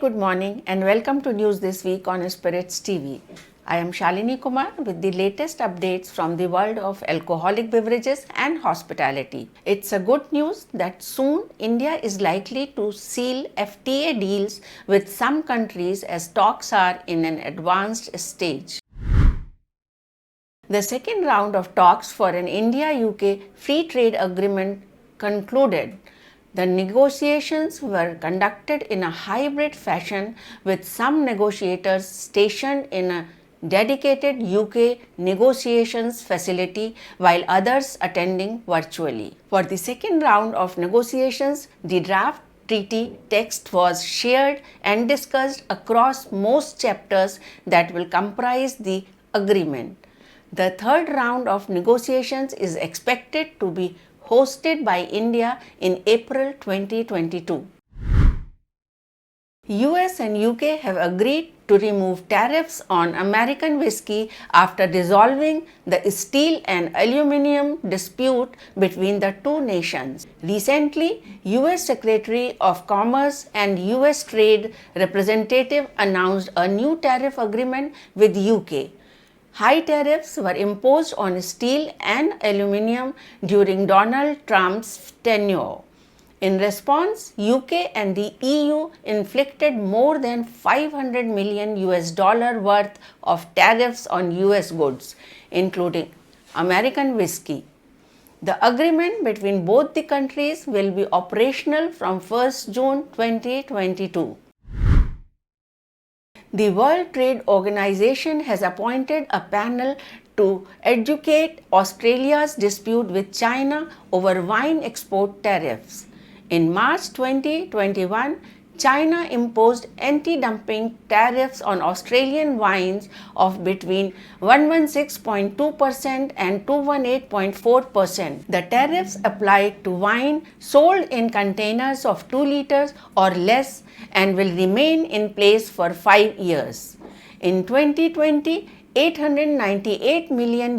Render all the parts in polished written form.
good morning and welcome to News This Week on Spiritz TV. I am Shalini Kumar with the latest updates from the world of alcoholic beverages and hospitality. It's a good news that soon India is likely to seal FTA deals with some countries as talks are in an advanced stage. The second round of talks for an India-UK free trade agreement concluded. The negotiations were conducted in a hybrid fashion with some negotiators stationed in a dedicated UK negotiations facility while others attending virtually. For the second round of negotiations, the draft treaty text was shared and discussed across most chapters that will comprise the agreement. The third round of negotiations is expected to be hosted by India in April 2022. US and UK have agreed to remove tariffs on American whiskey after resolving the steel and aluminium dispute between the two nations. Recently, US Secretary of Commerce and US Trade Representative announced a new tariff agreement with UK. High tariffs were imposed on steel and aluminium during Donald Trump's tenure. In response, UK and the EU inflicted more than $500 million worth of tariffs on US goods, including American whiskey. The agreement between both the countries will be operational from 1st June 2022. The World Trade Organization has appointed a panel to educate Australia's dispute with China over wine export tariffs. In March 2021, China imposed anti-dumping tariffs on Australian wines of between 116.2% and 218.4%. The tariffs applied to wine sold in containers of 2 liters or less and will remain in place for 5 years. In 2020, $898 million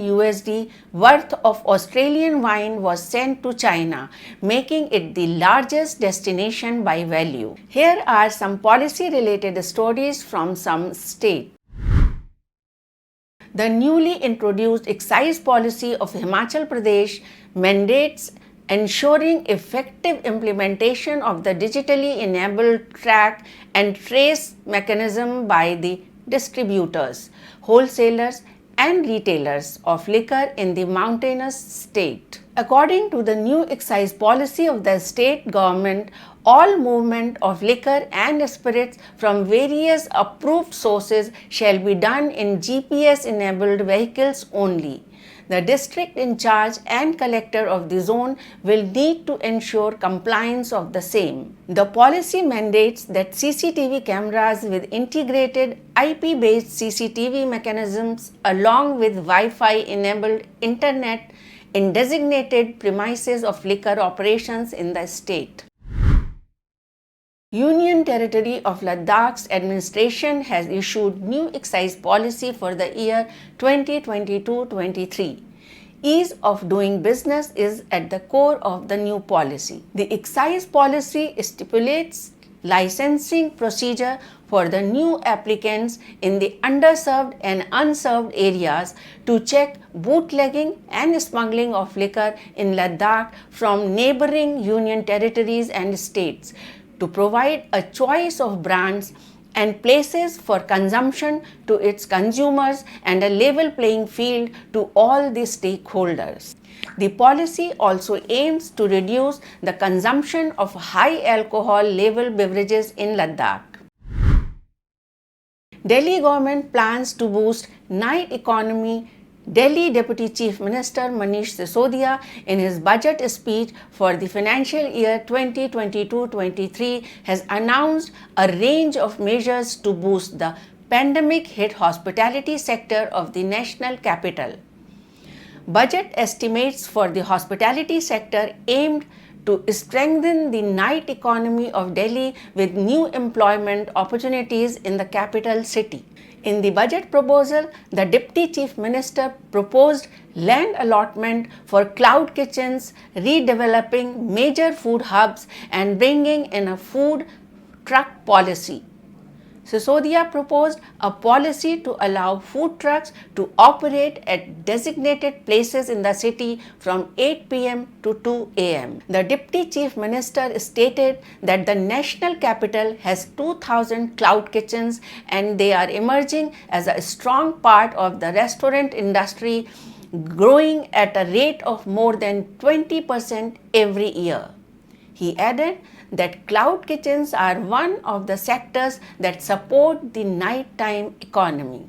worth of Australian wine was sent to China, making it the largest destination by value. Here are some policy-related stories from some states. The newly introduced excise policy of Himachal Pradesh mandates ensuring effective implementation of the digitally enabled track and trace mechanism by the distributors, wholesalers and retailers of liquor in the mountainous state. According to the new excise policy of the state government, all movement of liquor and spirits from various approved sources shall be done in GPS-enabled vehicles only. The district in charge and collector of the zone will need to ensure compliance of the same. The policy mandates that CCTV cameras with integrated IP-based CCTV mechanisms along with Wi-Fi enabled internet in designated premises of liquor operations in the state. Union Territory of Ladakh's administration has issued new excise policy for the year 2022-23. Ease of doing business is at the core of the new policy. The excise policy stipulates licensing procedure for the new applicants in the underserved and unserved areas to check bootlegging and smuggling of liquor in Ladakh from neighboring union territories and states, to provide a choice of brands and places for consumption to its consumers and a level playing field to all the stakeholders. The policy also aims to reduce the consumption of high alcohol level beverages in Ladakh. Delhi government plans to boost night economy. Delhi Deputy Chief Minister Manish Sisodia, in his budget speech for the financial year 2022-23, has announced a range of measures to boost the pandemic-hit hospitality sector of the national capital. Budget estimates for the hospitality sector aimed to strengthen the night economy of Delhi with new employment opportunities in the capital city. In the budget proposal, the Deputy Chief Minister proposed land allotment for cloud kitchens, redeveloping major food hubs and bringing in a food truck policy. Sisodia proposed a policy to allow food trucks to operate at designated places in the city from 8 p.m. to 2 a.m. The Deputy Chief Minister stated that the national capital has 2,000 cloud kitchens and they are emerging as a strong part of the restaurant industry, growing at a rate of more than 20% every year. He added that cloud kitchens are one of the sectors that support the nighttime economy.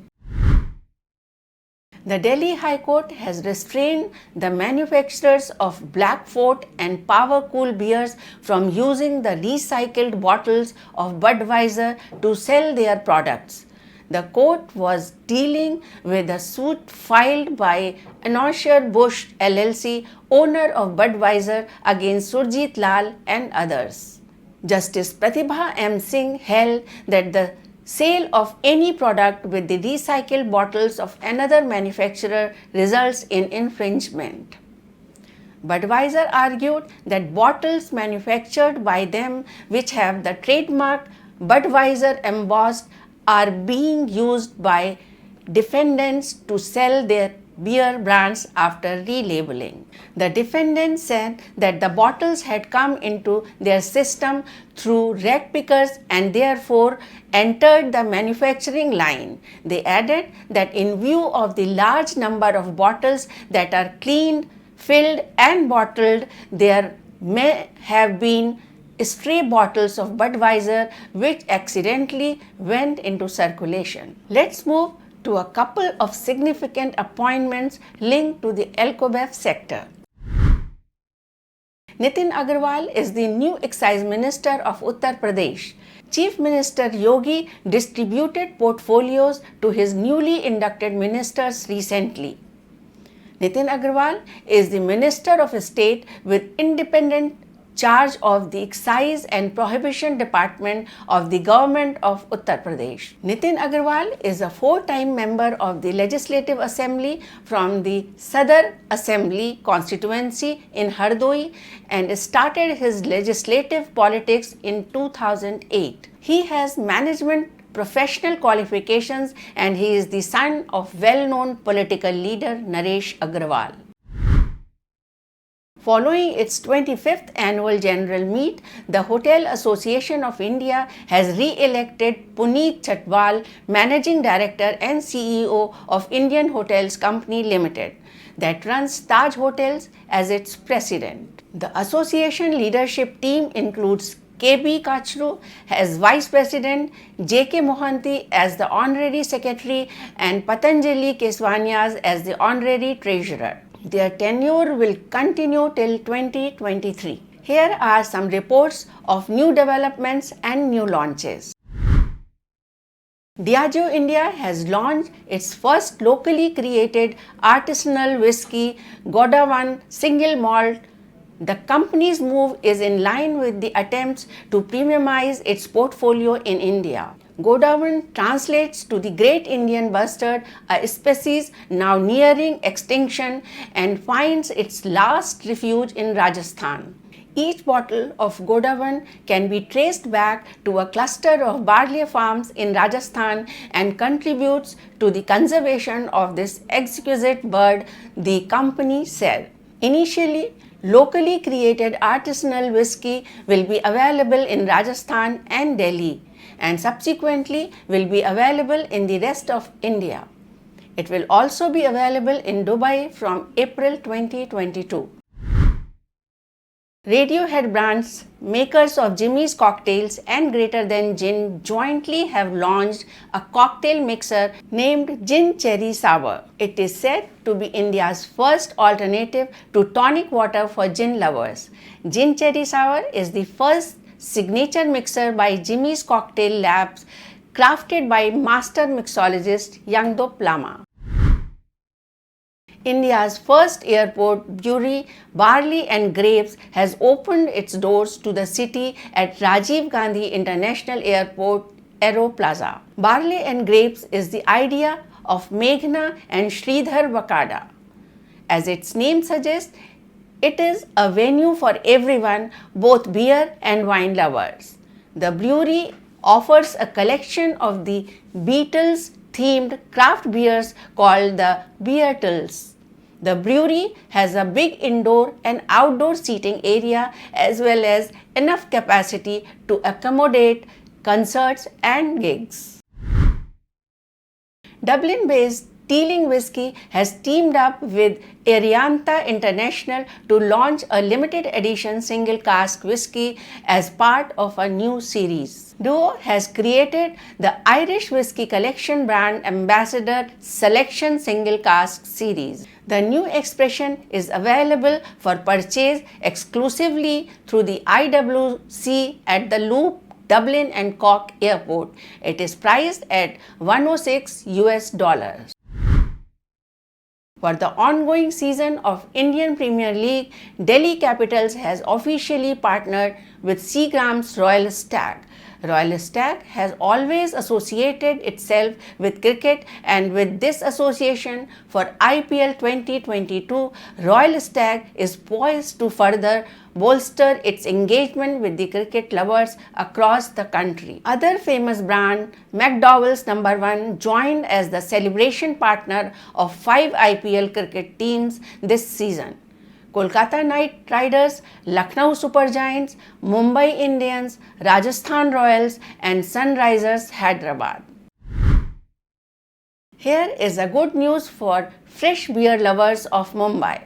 The Delhi High Court has restrained the manufacturers of Black Fort and Power Cool beers from using the recycled bottles of Budweiser to sell their products. The court was dealing with a suit filed by Anheuser-Busch LLC, owner of Budweiser, against Surjit Lal and others. Justice Pratibha M. Singh held that the sale of any product with the recycled bottles of another manufacturer results in infringement. Budweiser argued that bottles manufactured by them, which have the trademark Budweiser embossed, are being used by defendants to sell their beer brands after relabeling. The defendants said that the bottles had come into their system through rag pickers and therefore entered the manufacturing line. They added that in view of the large number of bottles that are cleaned, filled and bottled, there may have been stray bottles of Budweiser which accidentally went into circulation. Let's move to a couple of significant appointments linked to the alcobev sector. Nitin Agarwal is the new Excise Minister of Uttar Pradesh. Chief Minister Yogi distributed portfolios to his newly inducted ministers recently. Nitin Agarwal is the Minister of State with independent charge of the Excise and Prohibition Department of the Government of Uttar Pradesh. Nitin Agarwal is a four-time member of the Legislative Assembly from the Sadar Assembly constituency in Hardoi and started his legislative politics in 2008. He has management professional qualifications and he is the son of well-known political leader Naresh Agrawal. Following its 25th annual general meet, the Hotel Association of India has re-elected Puneet Chhatwal, Managing Director and CEO of Indian Hotels Company Limited, that runs Taj Hotels, as its president. The association leadership team includes KB Kachru as Vice President, JK Mohanty as the Honorary Secretary and Patanjali Keswanias as the Honorary Treasurer. Their tenure will continue till 2023. Here are some reports of new developments and new launches. DIAGEO India has launched its first locally created artisanal whiskey, Godawan Single Malt. The company's move is in line with the attempts to premiumize its portfolio in India. Godawan translates to the Great Indian Bustard, a species now nearing extinction and finds its last refuge in Rajasthan. Each bottle of Godawan can be traced back to a cluster of barley farms in Rajasthan and contributes to the conservation of this exquisite bird, the company said. Initially, locally created artisanal whiskey will be available in Rajasthan and Delhi, and subsequently will be available in the rest of India. It will also be available in Dubai from April 2022. Radiohead brands, makers of Jimmy's Cocktails and Greater Than Gin, jointly have launched a cocktail mixer named Gin Cherry Sour. It is said to be India's first alternative to tonic water for gin lovers. Gin Cherry Sour is the first signature mixer by Jimmy's Cocktail Labs, crafted by master mixologist Yangdop Lama. India's first airport brewery, Barley and Grapes, has opened its doors to the city at Rajiv Gandhi International Airport, Aero Plaza. Barley and Grapes is the idea of Meghna and Sridhar Vakada. As its name suggests, it is a venue for everyone, both beer and wine lovers. The brewery offers a collection of the Beatles themed craft beers called the Beatles. The brewery has a big indoor and outdoor seating area as well as enough capacity to accommodate concerts and gigs. Dublin-based Teeling Whiskey has teamed up with RIANTA International to launch a limited edition single cask whiskey as part of a new series. Duo has created the Irish Whiskey Collection brand ambassador selection single cask series. The new expression is available for purchase exclusively through the IWC at the Loop, Dublin and Cork Airport. It is priced at $106. For the ongoing season of Indian Premier League, Delhi Capitals has officially partnered with Seagram's Royal Stag. Royal Stag has always associated itself with cricket, and with this association for IPL 2022, Royal Stag is poised to further bolster its engagement with the cricket lovers across the country. Other famous brand, McDowell's No.1, joined as the celebration partner of 5 IPL cricket teams this season: Kolkata Knight Riders, Lucknow Super Giants, Mumbai Indians, Rajasthan Royals and Sunrisers Hyderabad. Here is a good news for fresh beer lovers of Mumbai.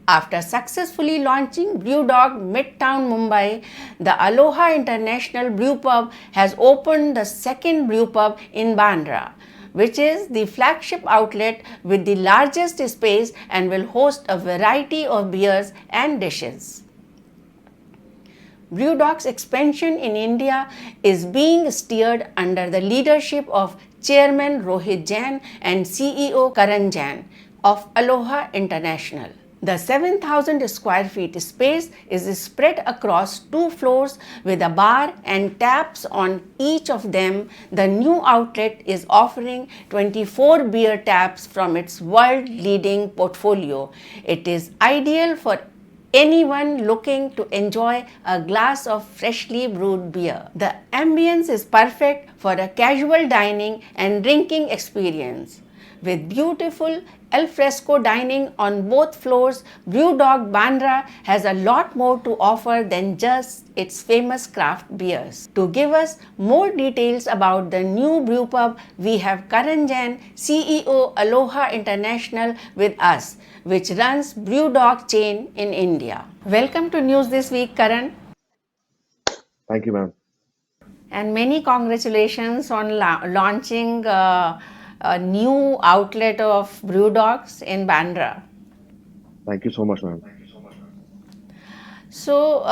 After successfully launching BrewDog Midtown Mumbai, the Aloha International Brew Pub has opened the second brew pub in Bandra, which is the flagship outlet with the largest space and will host a variety of beers and dishes. BrewDog's expansion in India is being steered under the leadership of Chairman Rohit Jain and CEO Karan Jain of Aloha International. The 7,000 square feet space is spread across 2 floors with a bar and taps on each of them. The new outlet is offering 24 beer taps from its world-leading portfolio. It is ideal for anyone looking to enjoy a glass of freshly brewed beer. The ambience is perfect for a casual dining and drinking experience. With beautiful al fresco dining on both floors, BrewDog Bandra has a lot more to offer than just its famous craft beers. To give us more details about the new brew pub, we have Karan Jain, CEO Aloha International with us, which runs BrewDog chain in India. Welcome to News This Week, Karan. Thank you, ma'am. And many congratulations on launching a new outlet of BrewDogs in Bandra. Thank you so much, ma'am. So,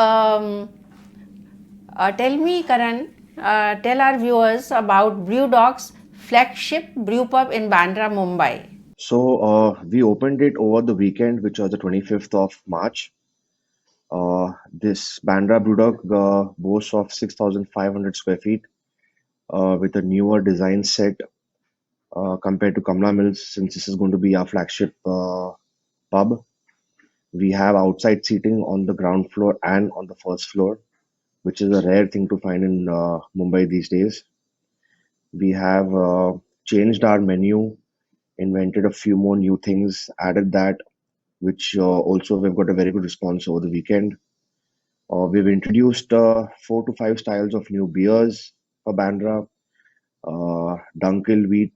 tell me, Karan, tell our viewers about BrewDog's flagship brew pub in Bandra, Mumbai. So, we opened it over the weekend, which was the 25th of March. This Bandra Brewdog boasts of 6,500 square feet with a newer design set compared to Kamla Mills, since this is going to be our flagship pub. We have outside seating on the ground floor and on the first floor, which is a rare thing to find in Mumbai these days. We have changed our menu, invented a few more new things, added that, which also we've got a very good response over the weekend. We've introduced 4 to 5 styles of new beers for Bandra, Dunkel Wheat.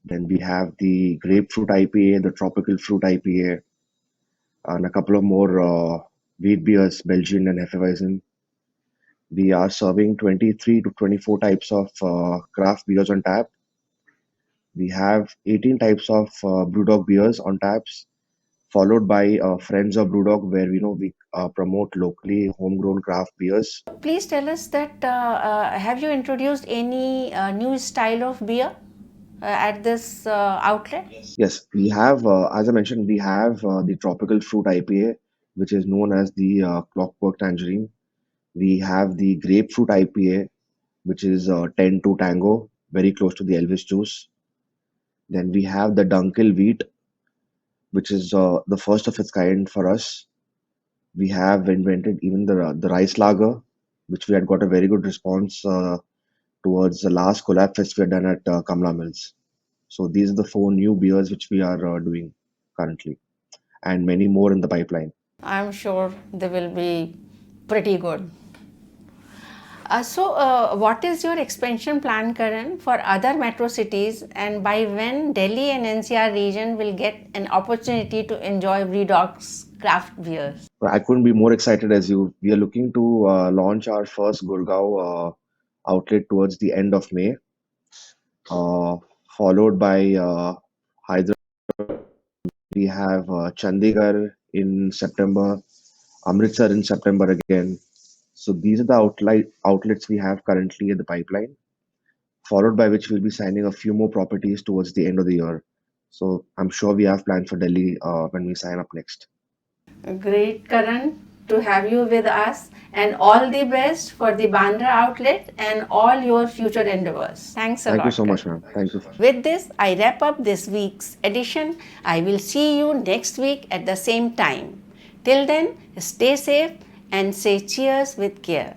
Then we have the Grapefruit IPA, the Tropical Fruit IPA, and a couple of more wheat beers, Belgian and Hefeweizen. We are serving 23 to 24 types of craft beers on tap. We have 18 types of BrewDog beers on taps, followed by Friends of BrewDog, where we promote locally homegrown craft beers. Please tell us that have you introduced any new style of beer at this outlet? Yes, we have, as I mentioned, we have the Tropical Fruit IPA, which is known as the Clockwork Tangerine. We have the Grapefruit IPA, which is 10 to Tango, very close to the Elvis juice. Then we have the Dunkel Wheat, which is the first of its kind for us. We have invented even the rice lager, which we had got a very good response towards the last collab fest we had done at Kamla Mills. So these are the four new beers which we are doing currently, and many more in the pipeline. I'm sure they will be pretty good. What is your expansion plan, Karan, for other metro cities, and by when Delhi and NCR region will get an opportunity to enjoy Brewdog's craft beers? I couldn't be more excited as you. We are looking to launch our first Gurgaon outlet towards the end of May, uh, followed by Hyderabad. We have Chandigarh in September, Amritsar in September again. So these are the outlets we have currently in the pipeline, followed by which we'll be signing a few more properties towards the end of the year. So I'm sure we have plans for Delhi when we sign up next. Great, Karan, to have you with us, and all the best for the Bandra outlet and all your future endeavors. Thanks a Thank you lot, so much, Karan. ma'am. Thank you. With this, I wrap up this week's edition. I will see you next week at the same time. Till then, stay safe and say cheers with care.